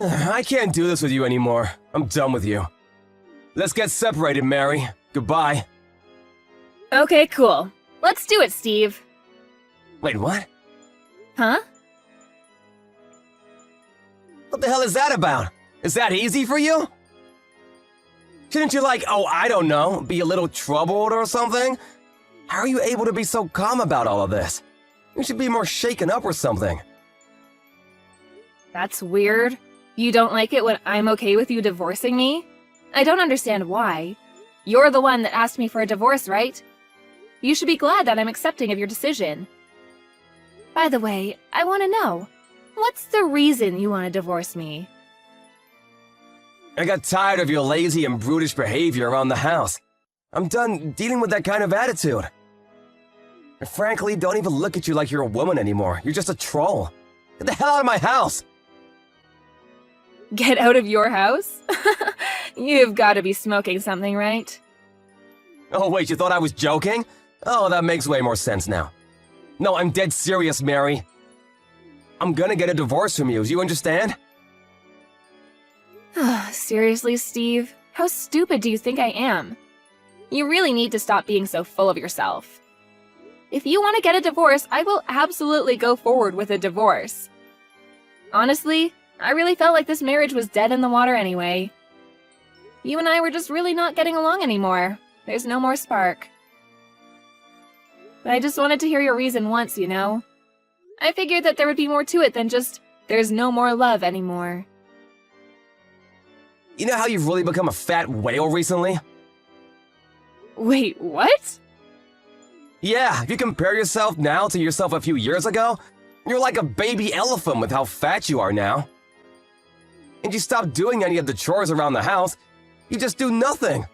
I can't do this with you anymore. I'm done with you. Let's get separated, Mary. Goodbye. Okay, cool. Let's do it, Steve. Wait, what? Huh? What the hell is that about? Is that easy for you? Shouldn't you I don't know, be a little troubled or something? How are you able to be so calm about all of this? You should be more shaken up or something. That's weird. You don't like it when I'm okay with you divorcing me? I don't understand why. You're the one that asked me for a divorce, right? You should be glad that I'm accepting of your decision. By the way, I want to know, what's the reason you want to divorce me? I got tired of your lazy and brutish behavior around the house. I'm done dealing with that kind of attitude. I frankly don't even look at you like you're a woman anymore. You're just a troll. Get the hell out of my house! Get out of your house? You've got to be smoking something, right? Oh wait, you thought I was joking? Oh, that makes way more sense now. No, I'm dead serious, Mary. I'm gonna get a divorce from you, do you understand? Seriously, Steve? How stupid do you think I am? You really need to stop being so full of yourself. If you want to get a divorce, I will absolutely go forward with a divorce. Honestly, I really felt like this marriage was dead in the water anyway. You and I were just really not getting along anymore. There's no more spark. But I just wanted to hear your reason once, you know? I figured that there would be more to it than just, there's no more love anymore. You know how you've really become a fat whale recently? Wait, what? Yeah, if you compare yourself now to yourself a few years ago, you're like a baby elephant with how fat you are now. And you stop doing any of the chores around the house, you just do nothing.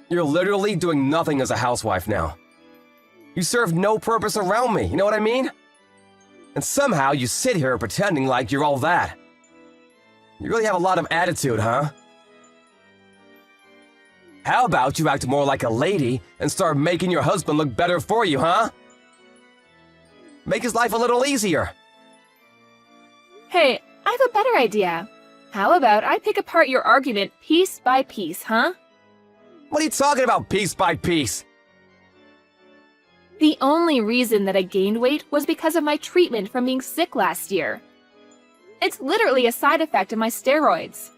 You're literally doing nothing as a housewife now. You serve no purpose around me, you know what I mean? And somehow you sit here pretending like you're all that. You really have a lot of attitude, huh? How about you act more like a lady and start making your husband look better for you, huh? Make his life a little easier. Hey, I have a better idea. How about I pick apart your argument piece by piece, huh? What are you talking about, piece by piece? The only reason that I gained weight was because of my treatment from being sick last year. It's literally a side effect of my steroids.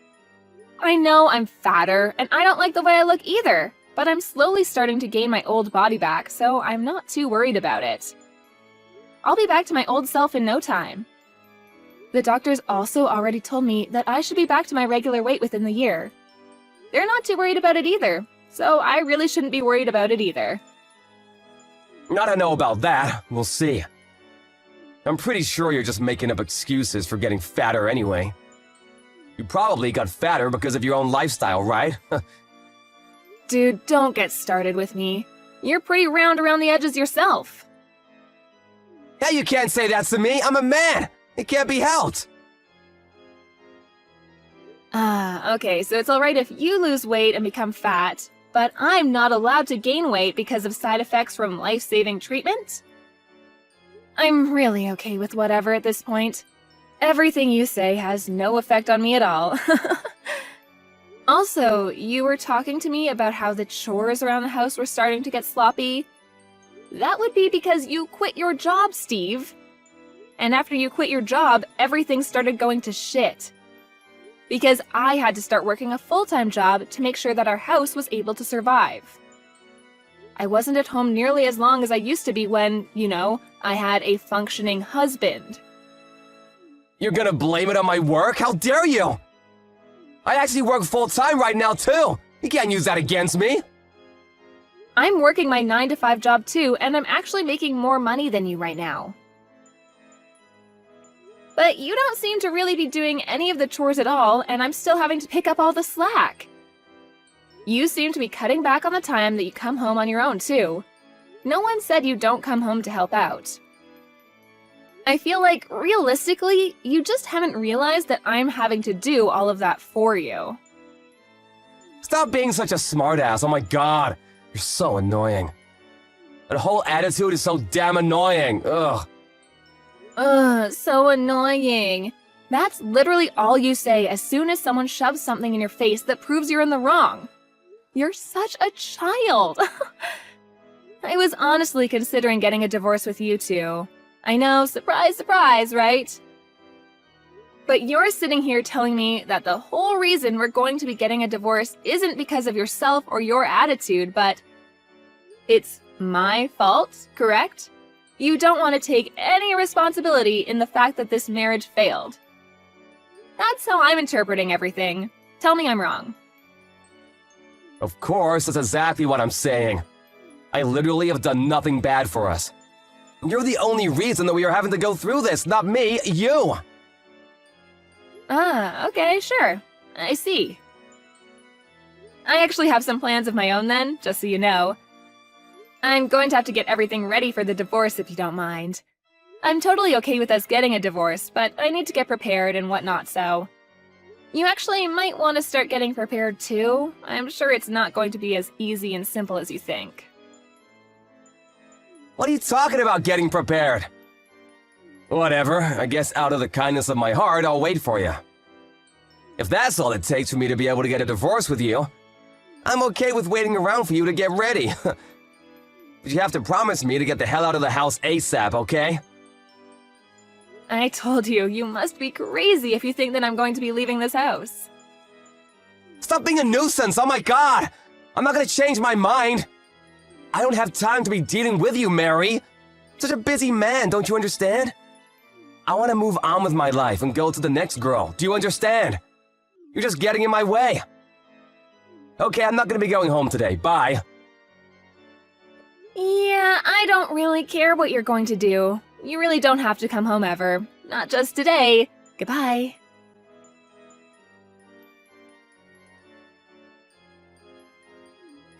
I know I'm fatter, and I don't like the way I look either, but I'm slowly starting to gain my old body back, so I'm not too worried about it. I'll be back to my old self in no time. The doctors also already told me that I should be back to my regular weight within the year. They're not too worried about it either, so I really shouldn't be worried about it either. I don't know about that. We'll see. I'm pretty sure you're just making up excuses for getting fatter anyway. You probably got fatter because of your own lifestyle, right? Dude, don't get started with me. You're pretty round around the edges yourself. Hey, you can't say that to me. I'm a man. It can't be helped. Okay, so it's alright if you lose weight and become fat, but I'm not allowed to gain weight because of side effects from life-saving treatment? I'm really okay with whatever at this point. Everything you say has no effect on me at all. Also, you were talking to me about how the chores around the house were starting to get sloppy. That would be because you quit your job, Steve. And after you quit your job, everything started going to shit. Because I had to start working a full-time job to make sure that our house was able to survive. I wasn't at home nearly as long as I used to be when, you know, I had a functioning husband. You're gonna blame it on my work? How dare you? I actually work full-time right now, too. You can't use that against me. I'm working my 9-to-5 job too, and I'm actually making more money than you right now. But you don't seem to really be doing any of the chores at all, and I'm still having to pick up all the slack. You seem to be cutting back on the time that you come home on your own, too. No one said you don't come home to help out. I feel like, realistically, you just haven't realized that I'm having to do all of that for you. Stop being such a smartass. Oh my god. You're so annoying. That whole attitude is so damn annoying. Ugh. Ugh, so annoying. That's literally all you say as soon as someone shoves something in your face that proves you're in the wrong. You're such a child. I was honestly considering getting a divorce with you two. I know, surprise, surprise, right? But you're sitting here telling me that the whole reason we're going to be getting a divorce isn't because of yourself or your attitude, but it's my fault, correct? You don't want to take any responsibility in the fact that this marriage failed. That's how I'm interpreting everything. Tell me I'm wrong. Of course, that's exactly what I'm saying. I literally have done nothing bad for us. You're the only reason that we are having to go through this, not me, you! Ah, okay, sure. I see. I actually have some plans of my own then, just so you know. I'm going to have to get everything ready for the divorce if you don't mind. I'm totally okay with us getting a divorce, but I need to get prepared and whatnot, so... You actually might want to start getting prepared too. I'm sure it's not going to be as easy and simple as you think. What are you talking about getting prepared? Whatever, I guess out of the kindness of my heart, I'll wait for you. If that's all it takes for me to be able to get a divorce with you, I'm okay with waiting around for you to get ready. But you have to promise me to get the hell out of the house ASAP, okay? I told you, you must be crazy if you think that I'm going to be leaving this house. Stop being a nuisance, oh my god! I'm not gonna change my mind! I don't have time to be dealing with you, Mary! Such a busy man, don't you understand? I want to move on with my life and go to the next girl, do you understand? You're just getting in my way. Okay, I'm not gonna be going home today, bye. Yeah, I don't really care what you're going to do. You really don't have to come home ever. Not just today. Goodbye.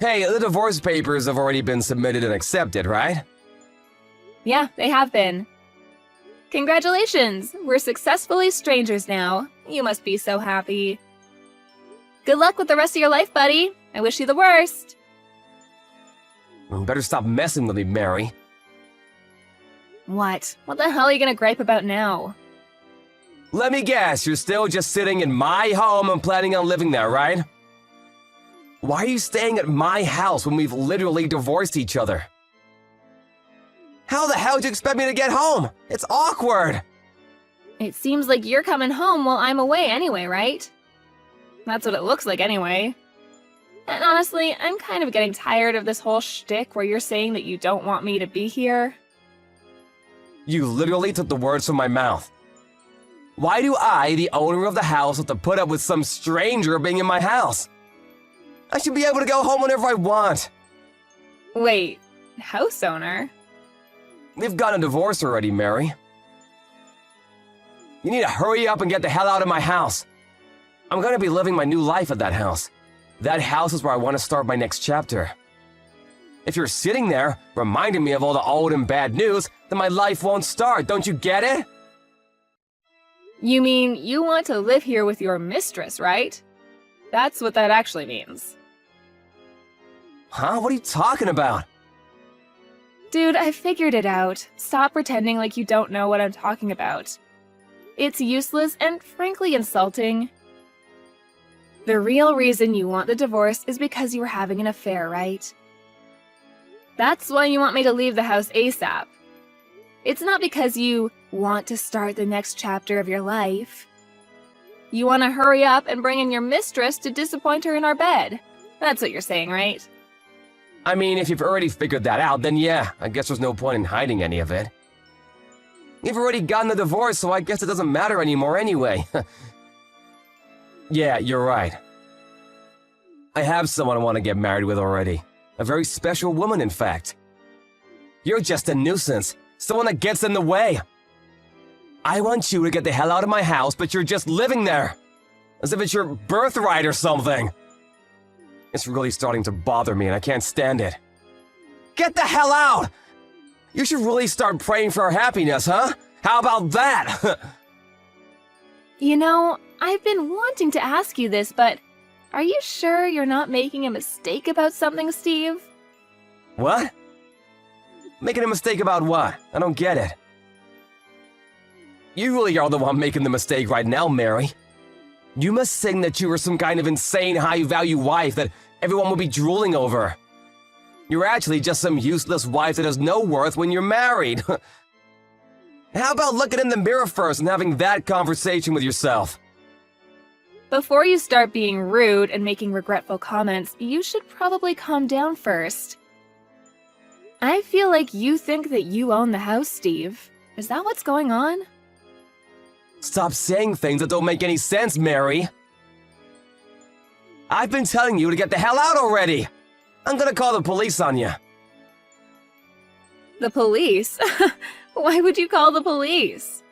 Hey, the divorce papers have already been submitted and accepted, right? Yeah, they have been. Congratulations! We're successfully strangers now. You must be so happy. Good luck with the rest of your life, buddy. I wish you the worst. You better stop messing with me, Mary. What? What the hell are you gonna gripe about now? Let me guess, you're still just sitting in my home and planning on living there, right? Why are you staying at my house when we've literally divorced each other? How the hell do you expect me to get home? It's awkward! It seems like you're coming home while I'm away anyway, right? That's what it looks like anyway. And honestly, I'm kind of getting tired of this whole shtick where you're saying that you don't want me to be here. You literally took the words from my mouth. Why do I, the owner of the house, have to put up with some stranger being in my house? I should be able to go home whenever I want. Wait, house owner? We've gotten a divorce already, Mary. You need to hurry up and get the hell out of my house. I'm gonna be living my new life at that house. That house is where I want to start my next chapter. If you're sitting there, reminding me of all the old and bad news, then my life won't start, don't you get it? You mean you want to live here with your mistress, right? That's what that actually means. Huh? What are you talking about? Dude, I figured it out. Stop pretending like you don't know what I'm talking about. It's useless and frankly insulting. The real reason you want the divorce is because you were having an affair, right? That's why you want me to leave the house ASAP. It's not because you want to start the next chapter of your life. You want to hurry up and bring in your mistress to disappoint her in our bed. That's what you're saying, right? I mean, if you've already figured that out, then yeah, I guess there's no point in hiding any of it. You've already gotten the divorce, so I guess it doesn't matter anymore anyway. Yeah, you're right. I have someone I want to get married with already. A very special woman, in fact. You're just a nuisance. Someone that gets in the way. I want you to get the hell out of my house, but you're just living there. As if it's your birthright or something. It's really starting to bother me and I can't stand it. Get the hell out! You should really start praying for our happiness, huh? How about that? You know, I've been wanting to ask you this, but are you sure you're not making a mistake about something, Steve? What? Making a mistake about what? I don't get it. You really are the one making the mistake right now, Mary. You must think that you are some kind of insane high-value wife that everyone will be drooling over. You're actually just some useless wife that has no worth when you're married. How about looking in the mirror first and having that conversation with yourself? Before you start being rude and making regretful comments, you should probably calm down first. I feel like you think that you own the house, Steve. Is that what's going on? Stop saying things that don't make any sense, Mary. I've been telling you to get the hell out already. I'm gonna call the police on you. The police? Why would you call the police?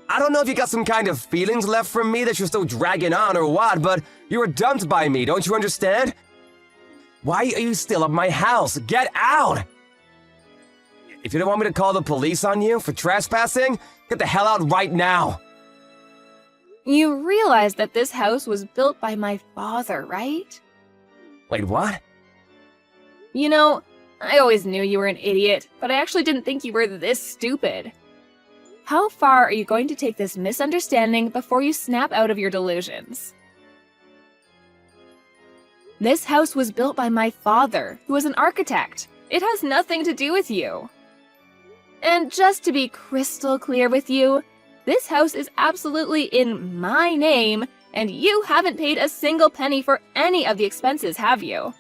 I don't know if you got some kind of feelings left from me that you're still dragging on or what, but you were dumped by me, don't you understand? Why are you still at my house? Get out! If you don't want me to call the police on you for trespassing, get the hell out right now! You realize that this house was built by my father, right? Wait, what? You know, I always knew you were an idiot, but I actually didn't think you were this stupid. How far are you going to take this misunderstanding before you snap out of your delusions? This house was built by my father, who was an architect. It has nothing to do with you. And just to be crystal clear with you, this house is absolutely in my name, and you haven't paid a single penny for any of the expenses, have you?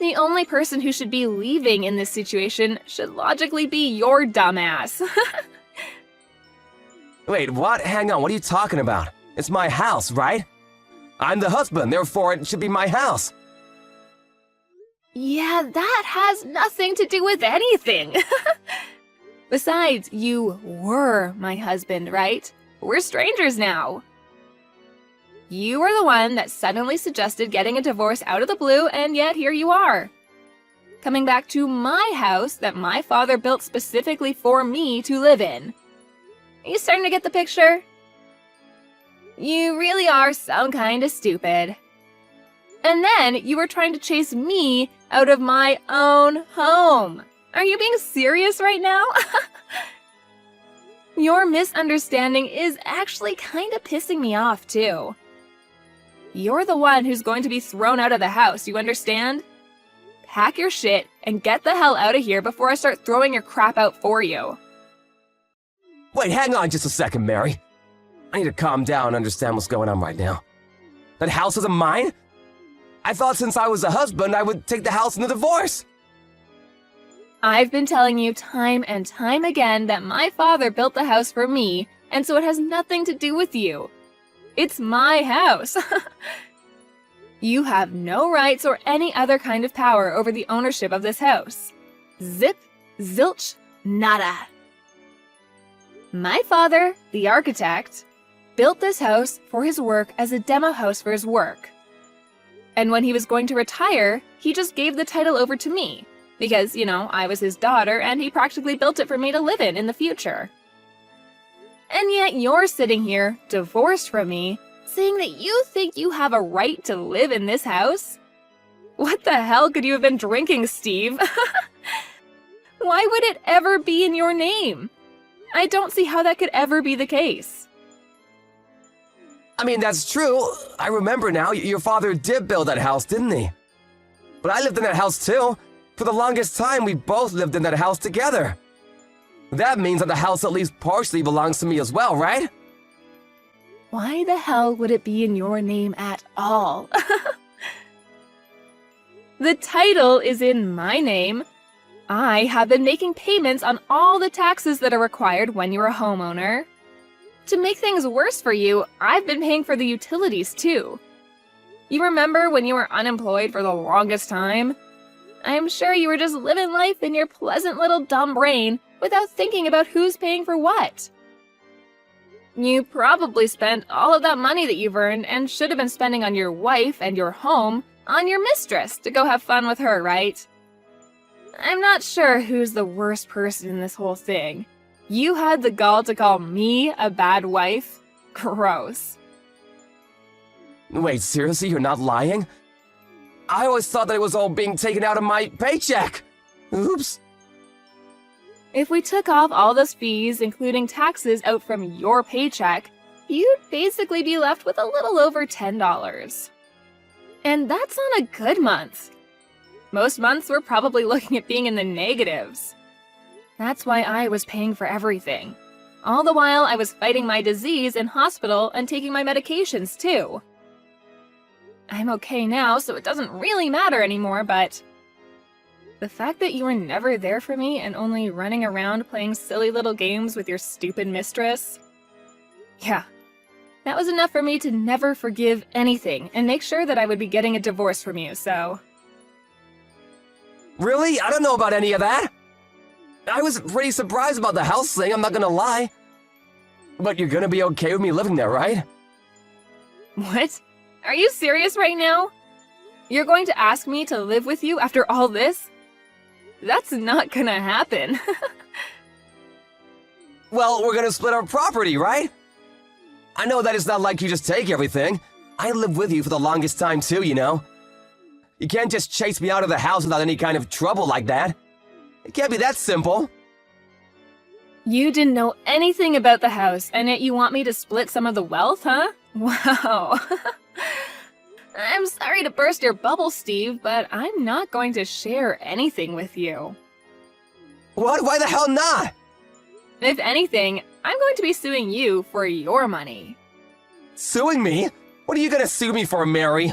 The only person who should be leaving in this situation should logically be your dumbass. Wait, what? Hang on, what are you talking about? It's my house, right? I'm the husband, therefore it should be my house. Yeah, that has nothing to do with anything. Besides, you were my husband, right? We're strangers now. You were the one that suddenly suggested getting a divorce out of the blue, and yet here you are. Coming back to my house that my father built specifically for me to live in. Are you starting to get the picture? You really are some kind of stupid. And then you were trying to chase me out of my own home. Are you being serious right now? Your misunderstanding is actually kind of pissing me off, too. You're the one who's going to be thrown out of the house, you understand? Pack your shit and get the hell out of here before I start throwing your crap out for you. Wait, hang on just a second, Mary. I need to calm down and understand what's going on right now. That house isn't mine? I thought since I was a husband, I would take the house in the divorce. I've been telling you time and time again that my father built the house for me, and so it has nothing to do with you. It's my house. You have no rights or any other kind of power over the ownership of this house. Zip, zilch, nada. My father, the architect, built this house for his work as a demo house for his work. And when he was going to retire, he just gave the title over to me. Because, you know, I was his daughter and he practically built it for me to live in the future. And yet you're sitting here, divorced from me, saying that you think you have a right to live in this house? What the hell could you have been drinking, Steve? Why would it ever be in your name? I don't see how that could ever be the case. I mean, that's true. I remember now, your father did build that house, didn't he? But I lived in that house too. For the longest time, we both lived in that house together. That means that the house at least partially belongs to me as well, right? Why the hell would it be in your name at all? The title is in my name. I have been making payments on all the taxes that are required when you're a homeowner. To make things worse for you, I've been paying for the utilities too. You remember when you were unemployed for the longest time? I'm sure you were just living life in your pleasant little dumb brain without thinking about who's paying for what. You probably spent all of that money that you've earned and should have been spending on your wife and your home on your mistress to go have fun with her, right? I'm not sure who's the worst person in this whole thing. You had the gall to call me a bad wife? Gross. Wait, seriously, you're not lying? I always thought that it was all being taken out of my paycheck. Oops. If we took off all those fees, including taxes out from your paycheck, you'd basically be left with a little over $10. And that's on a good month. Most months we're probably looking at being in the negatives. That's why I was paying for everything. All the while I was fighting my disease in hospital and taking my medications too. I'm okay now, so it doesn't really matter anymore, but the fact that you were never there for me and only running around playing silly little games with your stupid mistress, yeah, that was enough for me to never forgive anything and make sure that I would be getting a divorce from you, so... Really? I don't know about any of that. I was pretty surprised about the house thing, I'm not gonna lie. But you're gonna be okay with me living there, right? What? Are you serious right now? You're going to ask me to live with you after all this? That's not gonna happen. Well, we're gonna split our property, right? I know that it's not like you just take everything. I lived with you for the longest time too, you know? You can't just chase me out of the house without any kind of trouble like that. It can't be that simple. You didn't know anything about the house, and yet you want me to split some of the wealth, huh? Wow. I'm sorry to burst your bubble, Steve, but I'm not going to share anything with you. What? Why the hell not? If anything, I'm going to be suing you for your money. Suing me? What are you gonna sue me for, Mary?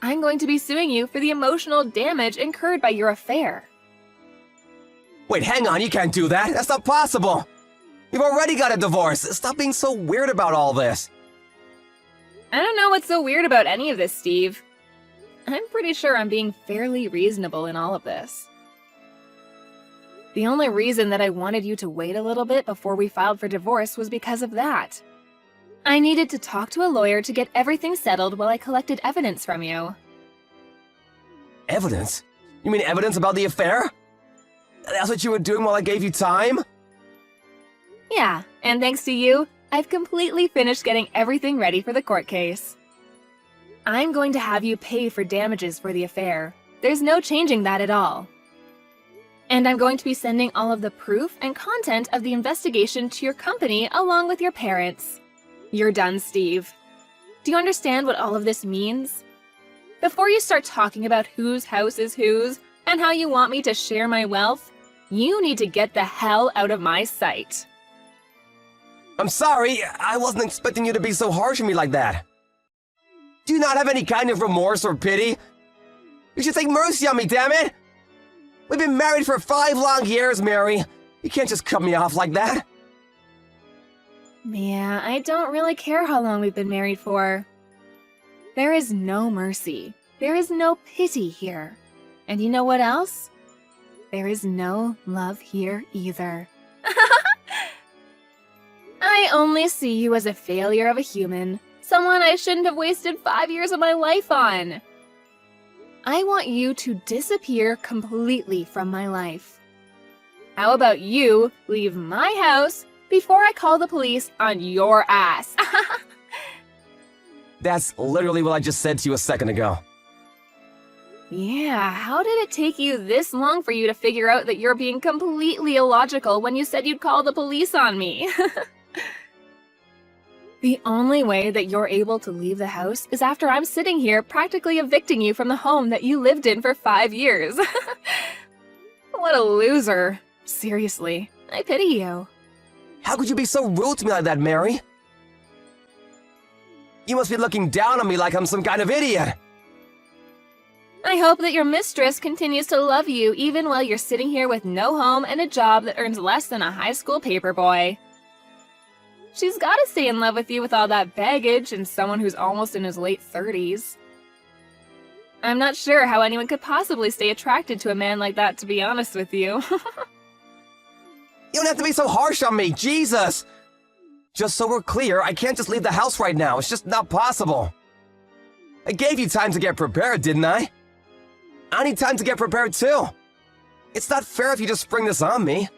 I'm going to be suing you for the emotional damage incurred by your affair. Wait, hang on, you can't do that. That's not possible. You've already got a divorce. Stop being so weird about all this. I don't know what's so weird about any of this, Steve. I'm pretty sure I'm being fairly reasonable in all of this. The only reason that I wanted you to wait a little bit before we filed for divorce was because of that. I needed to talk to a lawyer to get everything settled while I collected evidence from you. Evidence? You mean evidence about the affair? That's what you were doing while I gave you time? Yeah, and thanks to you, I've completely finished getting everything ready for the court case. I'm going to have you pay for damages for the affair. There's no changing that at all. And I'm going to be sending all of the proof and content of the investigation to your company along with your parents. You're done, Steve. Do you understand what all of this means? Before you start talking about whose house is whose and how you want me to share my wealth, you need to get the hell out of my sight. I'm sorry, I wasn't expecting you to be so harsh on me like that. Do you not have any kind of remorse or pity? You should take mercy on me, damn it! We've been married for 5 long years, Mary. You can't just cut me off like that. Yeah, I don't really care how long we've been married for. There is no mercy. There is no pity here. And you know what else? There is no love here either. I only see you as a failure of a human, someone I shouldn't have wasted 5 years of my life on. I want you to disappear completely from my life. How about you leave my house before I call the police on your ass? That's literally what I just said to you a second ago. Yeah, how did it take you this long for you to figure out that you're being completely illogical when you said you'd call the police on me? The only way that you're able to leave the house is after I'm sitting here practically evicting you from the home that you lived in for 5 years. What a loser. Seriously, I pity you. How could you be so rude to me like that, Mary? You must be looking down on me like I'm some kind of idiot. I hope that your mistress continues to love you even while you're sitting here with no home and a job that earns less than a high school paperboy. She's gotta stay in love with you with all that baggage and someone who's almost in his late 30s. I'm not sure how anyone could possibly stay attracted to a man like that, to be honest with you. You don't have to be so harsh on me, Jesus! Just so we're clear, I can't just leave the house right now. It's just not possible. I gave you time to get prepared, didn't I? I need time to get prepared too. It's not fair if you just spring this on me.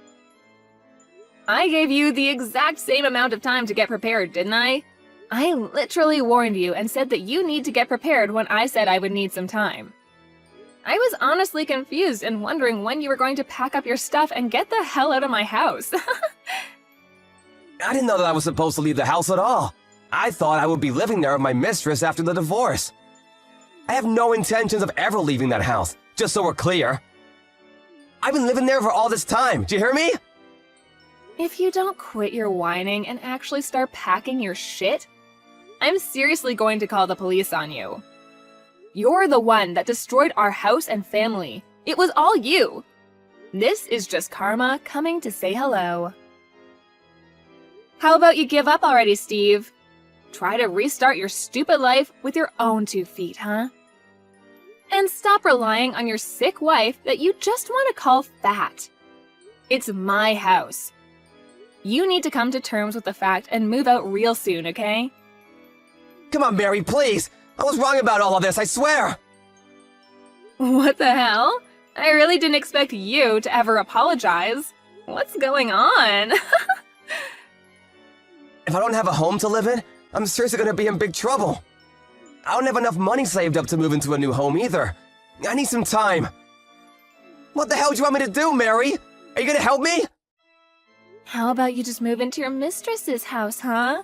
I gave you the exact same amount of time to get prepared, didn't I? I literally warned you and said that you need to get prepared when I said I would need some time. I was honestly confused and wondering when you were going to pack up your stuff and get the hell out of my house. I didn't know that I was supposed to leave the house at all. I thought I would be living there with my mistress after the divorce. I have no intentions of ever leaving that house, just so we're clear. I've been living there for all this time, do you hear me? If you don't quit your whining and actually start packing your shit, I'm seriously going to call the police on you. You're the one that destroyed our house and family. It was all you. This is just karma coming to say hello. How about you give up already, Steve? Try to restart your stupid life with your own 2 feet, huh? And stop relying on your sick wife that you just want to call fat. It's my house. You need to come to terms with the fact and move out real soon, okay? Come on, Mary, please. I was wrong about all of this, I swear. What the hell? I really didn't expect you to ever apologize. What's going on? If I don't have a home to live in, I'm seriously gonna be in big trouble. I don't have enough money saved up to move into a new home either. I need some time. What the hell do you want me to do, Mary? Are you gonna help me? How about you just move into your mistress's house, huh?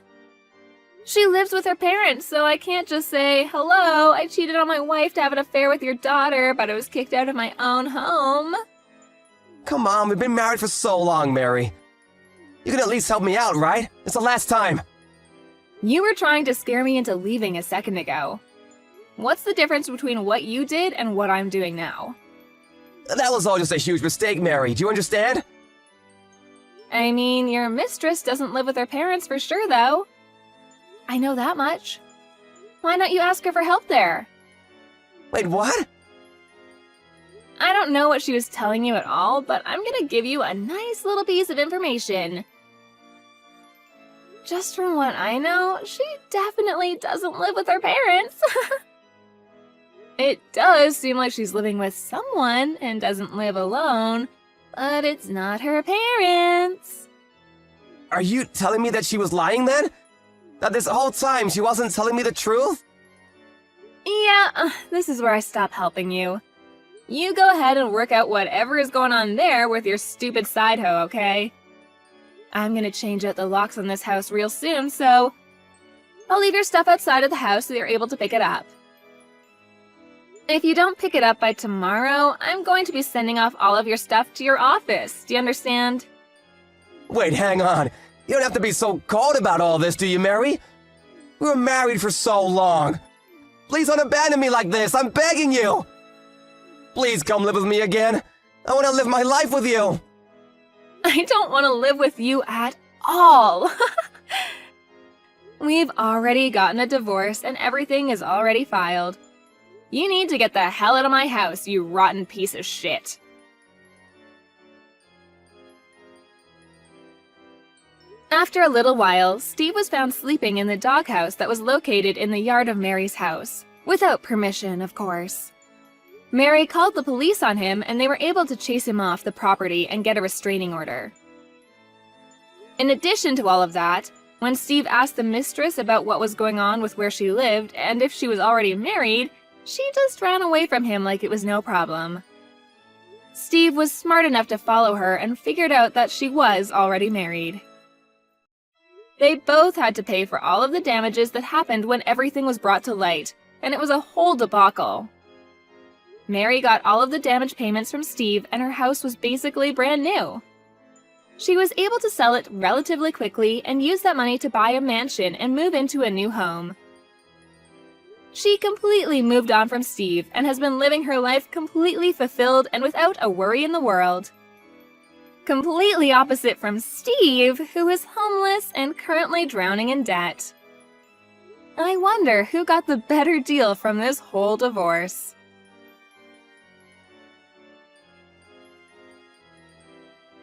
She lives with her parents, so I can't just say, hello, I cheated on my wife to have an affair with your daughter, but I was kicked out of my own home. Come on, we've been married for so long, Mary. You can at least help me out, right? It's the last time. You were trying to scare me into leaving a second ago. What's the difference between what you did and what I'm doing now? That was all just a huge mistake, Mary. Do you understand? I mean, your mistress doesn't live with her parents for sure, though. I know that much. Why don't you ask her for help there? Wait, what? I don't know what she was telling you at all, but I'm gonna give you a nice little piece of information. Just from what I know, she definitely doesn't live with her parents. It does seem like she's living with someone and doesn't live alone, but it's not her parents. Are you telling me that she was lying then? That this whole time she wasn't telling me the truth? Yeah, this is where I stop helping you. You go ahead and work out whatever is going on there with your stupid side hoe, okay? I'm gonna change out the locks on this house real soon, so I'll leave your stuff outside of the house so you're able to pick it up. If you don't pick it up by tomorrow, I'm going to be sending off all of your stuff to your office. Do you understand? Wait, hang on. You don't have to be so cold about all this, do you, Mary? We were married for so long. Please don't abandon me like this, I'm begging you! Please come live with me again. I want to live my life with you. I don't want to live with you at all. We've already gotten a divorce and everything is already filed. You need to get the hell out of my house, you rotten piece of shit. After a little while, Steve was found sleeping in the doghouse that was located in the yard of Mary's house. Without permission, of course. Mary called the police on him and they were able to chase him off the property and get a restraining order. In addition to all of that, when Steve asked the mistress about what was going on with where she lived and if she was already married, she just ran away from him like it was no problem. Steve was smart enough to follow her and figured out that she was already married. They both had to pay for all of the damages that happened when everything was brought to light, and it was a whole debacle. Mary got all of the damage payments from Steve and her house was basically brand new. She was able to sell it relatively quickly and use that money to buy a mansion and move into a new home. She completely moved on from Steve and has been living her life completely fulfilled and without a worry in the world. Completely opposite from Steve, who is homeless and currently drowning in debt. I wonder who got the better deal from this whole divorce.